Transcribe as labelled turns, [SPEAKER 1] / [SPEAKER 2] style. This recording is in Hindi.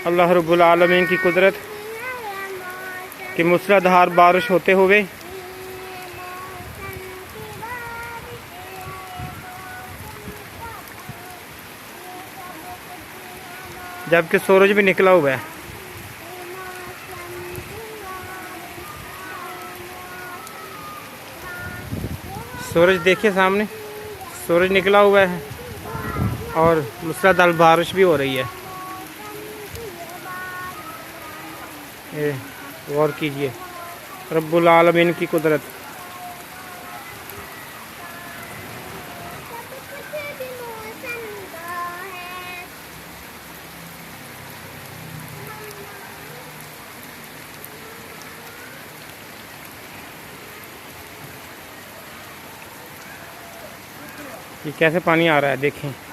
[SPEAKER 1] अल्लाह रब्बुल आलमीन की कुदरत कि मूसलाधार बारिश होते हुए जबकि सूरज भी निकला हुआ है। सूरज देखिए सामने, सूरज निकला हुआ है और मूसलाधार बारिश भी हो रही है। ये गौर कीजिए रब्बुल आलमीन की कुदरत। ये कैसे पानी आ रहा है देखें।